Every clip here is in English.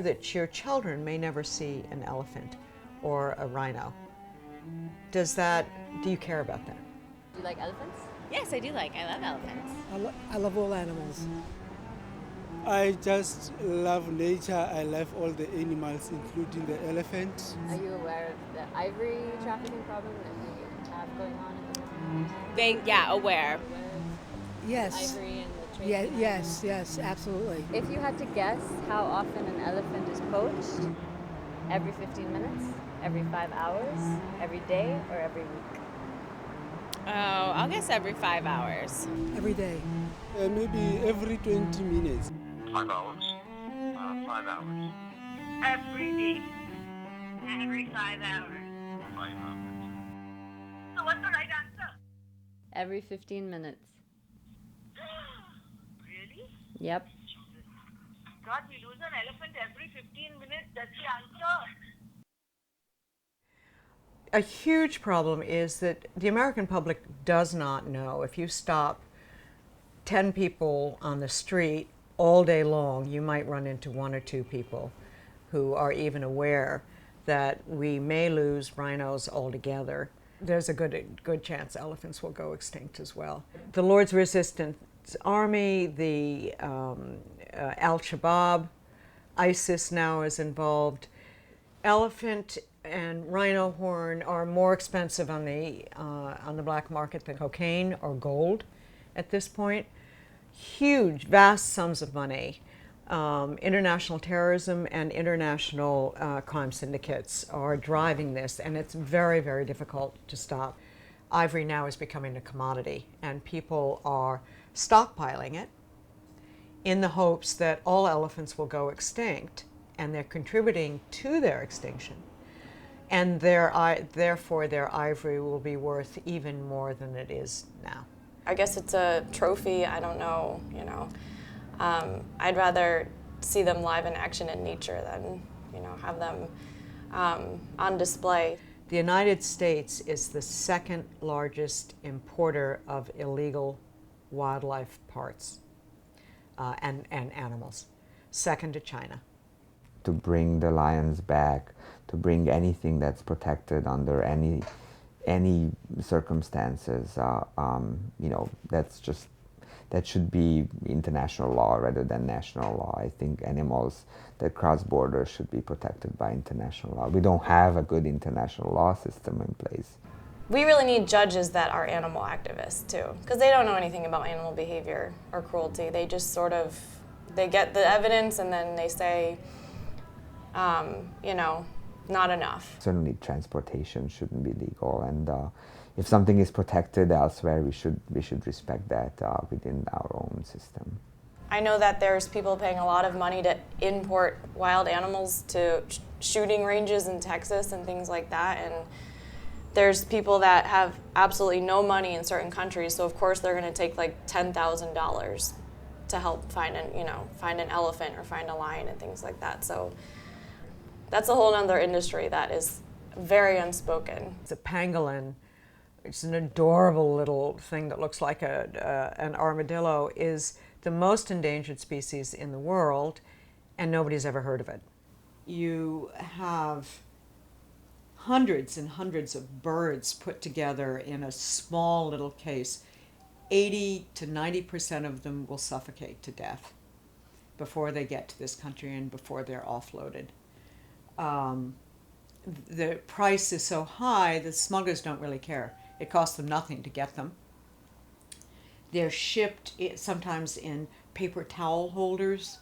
aware that your children may never see an elephant or a rhino. Do you care about that? Do you like elephants? Yes, I do like. I love elephants. I love all animals. I just love nature. I love all the animals, including the elephant. Are you aware of the ivory trafficking problem that we have going on at the moment? Aware. Yes. Ivory and the trade. Yeah, yes, absolutely. If you had to guess how often an elephant is poached, every 15 minutes, every 5 hours, every day, or every week? Oh, I'll guess every 5 hours. Every day. Maybe every 20 minutes. 5 hours. 5 hours. Every day. Every 5 hours. 5 hours. So what's the right answer? Every 15 minutes. Really? Yep. God, we lose an elephant every 15 minutes. That's the answer. A huge problem is that the American public does not know. If you stop 10 people on the street all day long, you might run into 1 or 2 people who are even aware that we may lose rhinos altogether. There's a good chance elephants will go extinct as well. The Lord's Resistance Army, the Al-Shabaab, ISIS now is involved. Elephant and rhino horn are more expensive on the black market than cocaine or gold at this point. Huge, vast sums of money. International terrorism and international crime syndicates are driving this, and it's very, very difficult to stop. Ivory now is becoming a commodity, and people are stockpiling it in the hopes that all elephants will go extinct, and they're contributing to their extinction. And therefore their ivory will be worth even more than it is now. I guess it's a trophy, I don't know, I'd rather see them live in action in nature than, have them on display. The United States is the second largest importer of illegal wildlife parts and animals, second to China. To bring the lions back, to bring anything that's protected under any circumstances, that should be international law rather than national law. I think animals that cross borders should be protected by international law. We don't have a good international law system in place. We really need judges that are animal activists too, because they don't know anything about animal behavior or cruelty. They just they get the evidence and then they say, not enough. Certainly transportation shouldn't be legal, and if something is protected elsewhere, we should respect that within our own system. I know that there's people paying a lot of money to import wild animals to shooting ranges in Texas and things like that, and there's people that have absolutely no money in certain countries, so of course they're going to take like $10,000 to help find an elephant or find a lion and things like that. So that's a whole other industry that is very unspoken. The pangolin, it's an adorable little thing that looks like an armadillo, is the most endangered species in the world, and nobody's ever heard of it. You have hundreds and hundreds of birds put together in a small little case. 80 to 90% of them will suffocate to death before they get to this country and before they're offloaded. The price is so high that smugglers don't really care. It costs them nothing to get them. They're shipped sometimes in paper towel holders.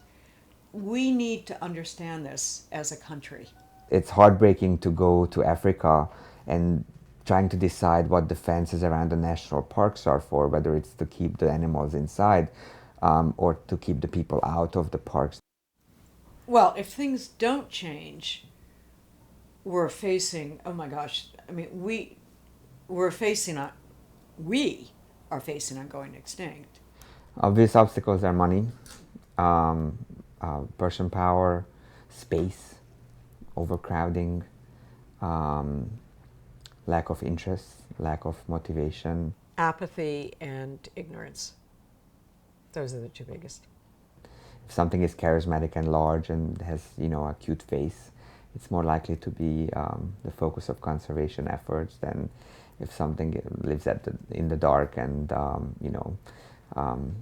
We need to understand this as a country. It's heartbreaking to go to Africa and trying to decide what the fences around the national parks are for, whether it's to keep the animals inside or to keep the people out of the parks. Well, if things don't change, we're facing, oh my gosh, I mean, we are facing on going extinct. Obvious obstacles are money, person power, space, overcrowding, lack of interest, lack of motivation. Apathy and ignorance. Those are the two biggest. if something is charismatic and large and has, you know, a cute face, it's more likely to be the focus of conservation efforts than if something lives in the dark and, you know,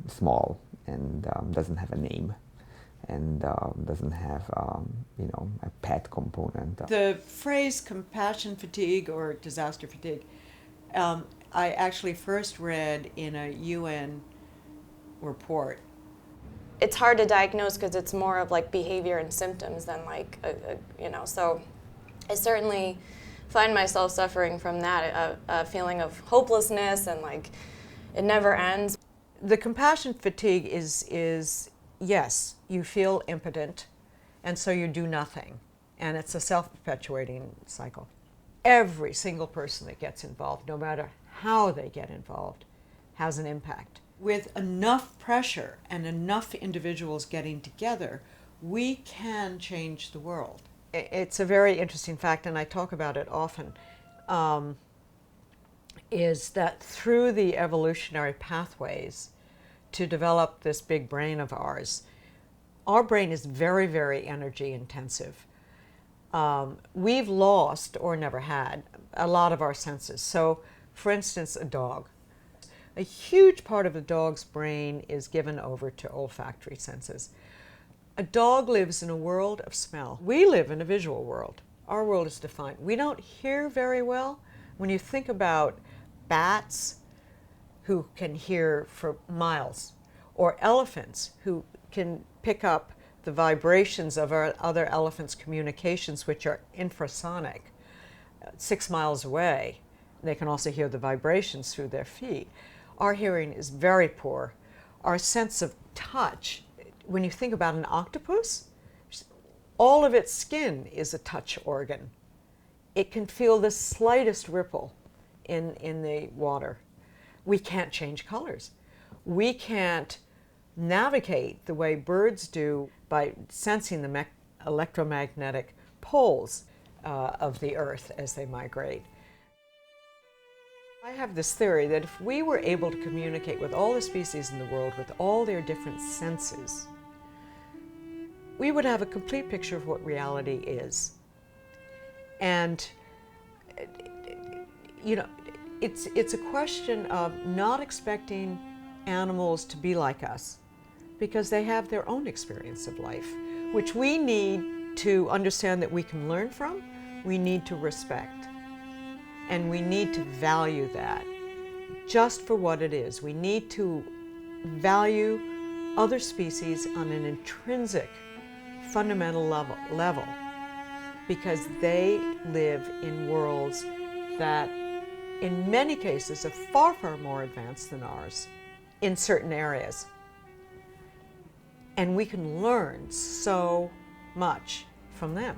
small and doesn't have a name and doesn't have, you know, a pet component. The phrase compassion fatigue or disaster fatigue, I actually first read in a UN report. It's hard to diagnose because it's more of like behavior and symptoms than like, you know, so I certainly find myself suffering from that, a feeling of hopelessness and like it never ends. The compassion fatigue is yes, you feel impotent and so you do nothing, and it's a self-perpetuating cycle. Every single person that gets involved, no matter how they get involved, has an impact. With enough pressure and enough individuals getting together, we can change the world. It's a very interesting fact, and I talk about it often, is that through the evolutionary pathways to develop this big brain of ours, our brain is very, very energy intensive. We've lost, or never had, a lot of our senses. So, for instance, a dog. A huge part of a dog's brain is given over to olfactory senses. A dog lives in a world of smell. We live in a visual world. Our world is defined. We don't hear very well. When you think about bats who can hear for miles, or elephants who can pick up the vibrations of our other elephants' communications, which are infrasonic, 6 miles away. They can also hear the vibrations through their feet. Our hearing is very poor. Our sense of touch, when you think about an octopus, all of its skin is a touch organ. It can feel the slightest ripple in the water. We can't change colors. We can't navigate the way birds do by sensing the electromagnetic poles of the earth as they migrate. I have this theory that if we were able to communicate with all the species in the world with all their different senses, we would have a complete picture of what reality is. And, you know, it's a question of not expecting animals to be like us, because they have their own experience of life, which we need to understand that we can learn from, we need to respect. And we need to value that just for what it is. We need to value other species on an intrinsic, fundamental level, because they live in worlds that in many cases are far, far more advanced than ours in certain areas. And we can learn so much from them.